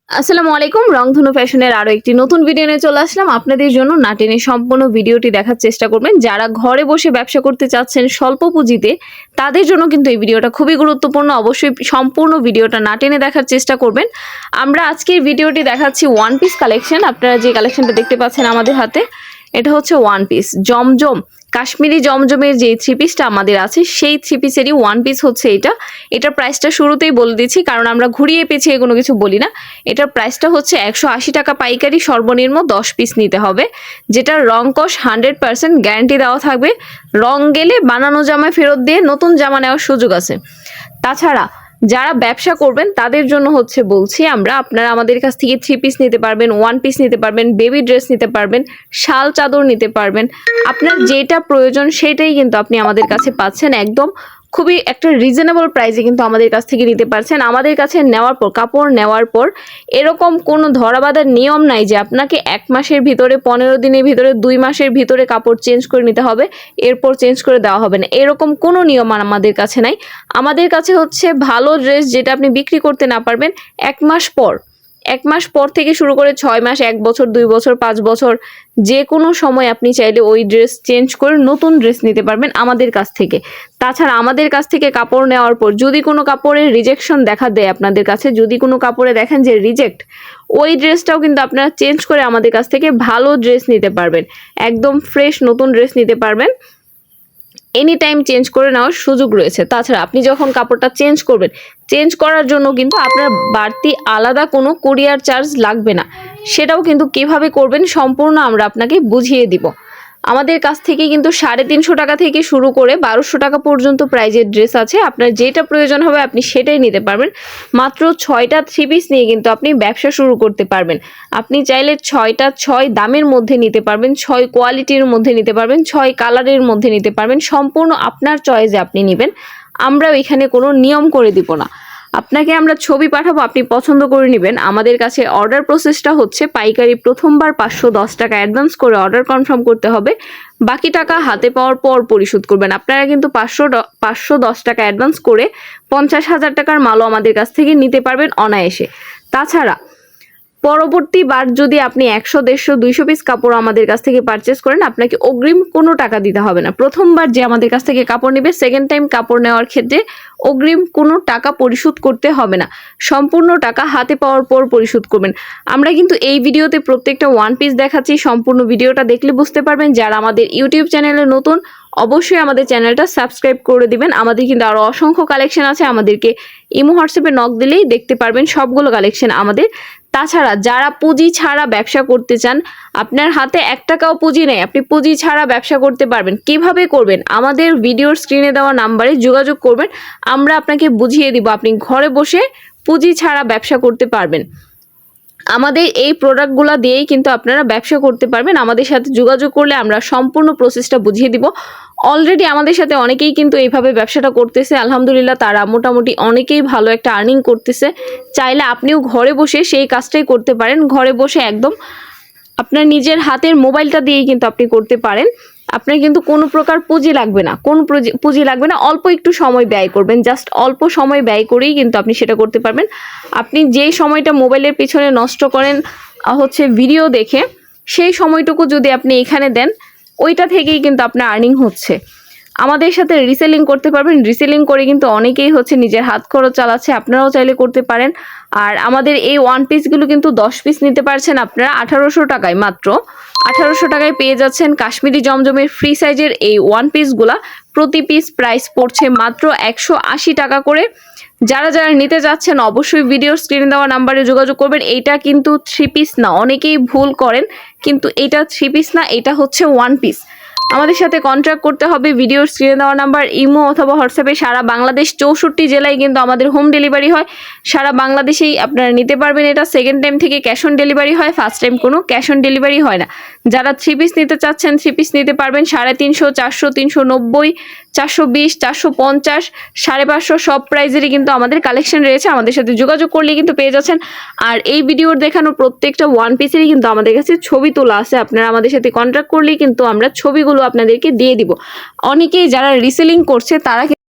আসসালামু আলাইকুম। রংধনু ফ্যাশনের আরো একটি নতুন ভিডিও নিয়ে চলে আসলাম আপনাদের জন্য। না টেনে সম্পূর্ণ ভিডিওটি দেখার চেষ্টা করবেন। যারা ঘরে বসে ব্যবসা করতে চাচ্ছেন স্বল্প পুঁজিতে, তাদের জন্য কিন্তু এই ভিডিওটা খুবই গুরুত্বপূর্ণ। অবশ্যই সম্পূর্ণ ভিডিওটা না টেনে দেখার চেষ্টা করবেন। আমরা আজকের ভিডিওটি দেখাচ্ছি ওয়ান পিস কালেকশন। আপনারা যে কালেকশনটা দেখতে পাচ্ছেন আমাদের হাতে, এটা হচ্ছে ওয়ান পিস জমজম কাশ্মীরি জমজমের যে থ্রি পিসটা আমাদের আছে, সেই থ্রি পিসেরই ওয়ান পিস হচ্ছে এটা। এটার প্রাইসটা শুরুতেই বলে দিচ্ছি, কারণ আমরা ঘুরিয়ে পেঁচিয়ে কোনো কিছু বলি না। এটার প্রাইসটা হচ্ছে 180 টাকা পাইকারি, সর্বনিম্ন 10 পিস নিতে হবে, যেটার রং কষ 100% গ্যারান্টি দেওয়া থাকবে। রং গেলে বানানো জামায় ফেরত দিয়ে নতুন জামা নেওয়ার সুযোগ আছে। তাছাড়া যারা ব্যবসা করবেন তাদের জন্য হচ্ছে বলছি আমরা, আপনারা আমাদের কাছ থেকে থ্রি পিস নিতে পারবেন, ওয়ান পিস নিতে পারবেন, বেবি ড্রেস নিতে পারবেন, শাল চাদর নিতে পারবেন। আপনার যেটা প্রয়োজন সেটাই কিন্তু আপনি আমাদের কাছে পাচ্ছেন একদম খুবই একটা রিজনেবল প্রাইসে কিন্তু আমাদের কাছ থেকে নিতে পারছেন। আমাদের কাছে নেওয়ার পর, কাপড় নেওয়ার পর এরকম কোনো ধরাবাঁধার নিয়ম নাই যে আপনাকে 1 মাসের ভিতরে, 15 দিনের ভিতরে, 2 মাসের ভিতরে কাপড় চেঞ্জ করে নিতে হবে, এরপর চেঞ্জ করে দেওয়া হবে না। এরকম কোনো নিয়ম আমাদের কাছে নাই। আমাদের কাছে হচ্ছে ভালো ড্রেস যেটা আপনি বিক্রি করতে না পারবেন 1 মাস পর, 1 মাস পর থেকে শুরু করে 6 মাস, 1 বছর, 2 বছর, 5 বছর, যে কোনো সময় আপনি চাইলে ওই ড্রেস চেঞ্জ করে নতুন ড্রেস নিতে পারবেন আমাদের কাছ থেকে। তাছাড়া আমাদের কাছ থেকে কাপড় নেওয়ার পর যদি কোনো কাপড়ের রিজেকশন দেখা দেয় আপনাদের কাছে, যদি কোনো কাপড়ে দেখেন যে রিজেক্ট, ওই ড্রেসটাও কিন্তু আপনারা চেঞ্জ করে আমাদের কাছ থেকে ভালো ড্রেস নিতে পারবেন, একদম ফ্রেশ নতুন ড্রেস নিতে পারবেন। এনি টাইম চেঞ্জ করে নেওয়ার সুযোগ রয়েছে। তাছাড়া আপনি যখন কাপড়টা চেঞ্জ করবেন, চেঞ্জ করার জন্য কিন্তু আপনার বাড়তি আলাদা কোনো কুরিয়ার চার্জ লাগবে না। সেটাও কিন্তু কিভাবে করবেন সম্পূর্ণ আমরা আপনাকে বুঝিয়ে দিব। আমাদের কাছ থেকে কিন্তু 350 টাকা থেকে শুরু করে 1200 টাকা পর্যন্ত প্রাইজের ড্রেস আছে। আপনার যেটা প্রয়োজন হবে আপনি সেটাই নিতে পারবেন। মাত্র 6টা থ্রি পিস নিয়ে কিন্তু আপনি ব্যবসা শুরু করতে পারবেন। আপনি চাইলে 6টা 6 দামের মধ্যে নিতে পারবেন, 6 কোয়ালিটির মধ্যে নিতে পারবেন, 6 কালারের মধ্যে নিতে পারবেন। সম্পূর্ণ আপনার চয়েসে আপনি নেবেন। আমরা এখানে কোনো নিয়ম করে দিব না। আপনাকে আমরা ছবি পাঠাবো, আপনি পছন্দ করে নেবেন। আমাদের কাছে অর্ডার প্রসেসটা হচ্ছে পাইকারি প্রথমবার 510 টাকা অ্যাডভান্স করে অর্ডার কনফার্ম করতে হবে, বাকি টাকা হাতে পাওয়ার পর পরিশোধ করবেন। আপনারা কিন্তু 510 টাকা অ্যাডভান্স করে 50,000 টাকার মালও আমাদের কাছ থেকে নিতে পারবেন অনায়াসে। তাছাড়া পরবর্তীবার যদি আপনি 100, 150, 200 পিস কাপড় আমাদের কাছ থেকে পারচেস করেন, আপনাকে অগ্রিম কোনো টাকা দিতে হবে না। প্রথমবার যে আমাদের কাছ থেকে কাপড় নেবে, সেকেন্ড টাইম কাপড় নেওয়ার ক্ষেত্রে অগ্রিম কোনো টাকা পরিশোধ করতে হবে না, সম্পূর্ণ টাকা হাতে পাওয়ার পর পরিশোধ করবেন। আমরা কিন্তু এই ভিডিওতে প্রত্যেকটা ওয়ান পিস দেখাচ্ছি, সম্পূর্ণ ভিডিওটা দেখলে বুঝতে পারবেন। যারা আমাদের ইউটিউব চ্যানেলে নতুন, অবশ্যই আমাদের চ্যানেলটা সাবস্ক্রাইব করে দিবেন। আমাদের কিন্তু আরও অসংখ্য কালেকশন আছে, আমাদেরকে ইমো হোয়াটসঅ্যাপে নক দিলেই দেখতে পারবেন সবগুলো কালেকশন আমাদের। তাছাড়া যারা পুঁজি ছাড়া ব্যবসা করতে চান, আপনার হাতে 1 টাকাও পুঁজি নেই, আপনি পুঁজি ছাড়া ব্যবসা করতে পারবেন। কিভাবে করবেন? আমাদের ভিডিওর স্ক্রিনে দেওয়া নাম্বারে যোগাযোগ করবেন, আমরা আপনাকে বুঝিয়ে দিব। আপনি ঘরে বসে পুঁজি ছাড়া ব্যবসা করতে পারবেন। আমাদের এই প্রোডাক্টগুলো দিয়েই কিন্তু আপনারা ব্যবসা করতে পারবেন। আমাদের সাথে যোগাযোগ করলে আমরা সম্পূর্ণ প্রসেসটা বুঝিয়ে দিব। অলরেডি আমাদের সাথে অনেকেই কিন্তু এইভাবে ব্যবসাটা করতেছে, আলহামদুলিল্লাহ। তারা মোটামুটি অনেকেই ভালো একটা আর্নিং করতেছে। চাইলে আপনিও ঘরে বসে সেই কাজটাই করতে পারেন। ঘরে বসে একদম আপনার নিজের হাতের মোবাইলটা দিয়েই কিন্তু আপনি করতে পারেন। আপনার কিন্তু কোনো প্রকার পুঁজি লাগবে না, কোনো পুঁজি লাগবে না। অল্প একটু সময় ব্যয় করবেন, জাস্ট অল্প সময় ব্যয় করেই কিন্তু আপনি সেটা করতে পারবেন। আপনি যেই সময়টা মোবাইলের পিছনে নষ্ট করেন হচ্ছে ভিডিও দেখে, সেই সময়টুকু যদি আপনি এখানে দেন, ওইটা থেকেই কিন্তু আপনার আর্নিং হচ্ছে। আমাদের সাথে রিসেলিং করতে পারবেন। রিসেলিং করে কিন্তু অনেকেই হচ্ছে নিজের হাত খরচ চালাচ্ছে, আপনারাও চাইলে করতে পারেন। আর আমাদের এই ওয়ান পিসগুলো কিন্তু 10 পিস নিতে পারছেন আপনারা 1800 টাকায়, মাত্র 1800 টাকায় পেয়ে যাচ্ছেন কাশ্মীরি জমজমের ফ্রি সাইজের এই ওয়ান পিসগুলা। প্রতি পিস প্রাইস পড়ছে মাত্র 180 টাকা করে। যারা যারা নিতে যাচ্ছেন অবশ্যই ভিডিওর স্ক্রিনে দেওয়া নাম্বারে যোগাযোগ করবেন। এইটা কিন্তু থ্রি পিস না, অনেকেই ভুল করেন, কিন্তু এটা থ্রি পিস না, এটা হচ্ছে ওয়ান পিস। আমাদের সাথে কন্ট্যাক্ট করতে হবে ভিডিওর স্ক্রিনে দেওয়া নাম্বার, ইমো অথবা হোয়াটসঅ্যাপে। সারা বাংলাদেশ 64 জেলায় কিন্তু আমাদের হোম ডেলিভারি হয়। সারা বাংলাদেশেই আপনারা নিতে পারবেন এটা। সেকেন্ড টাইম থেকে ক্যাশ অন ডেলিভারি হয়, ফার্স্ট টাইম কোনো ক্যাশ অন ডেলিভারি হয় না। যারা থ্রি পিস নিতে চাচ্ছেন, থ্রি পিস নিতে পারবেন 350, 400, 390, 420, 450, 550 সব প্রাইজেরই কিন্তু আমাদের কালেকশন রয়েছে। আমাদের সাথে যোগাযোগ করলে কিন্তু পেয়ে যাচ্ছেন। আর এই ভিডিওর দেখানো প্রত্যেকটা ওয়ান পিসেরই কিন্তু আমাদের কাছে ছবি তোলা আছে। আপনারা আমাদের সাথে কন্ট্যাক্ট করলেই কিন্তু আমরা ছবিগুলো আপনাদেরকে দিয়ে দিব। অনেকেই যারা রিসেলিং করছে তারা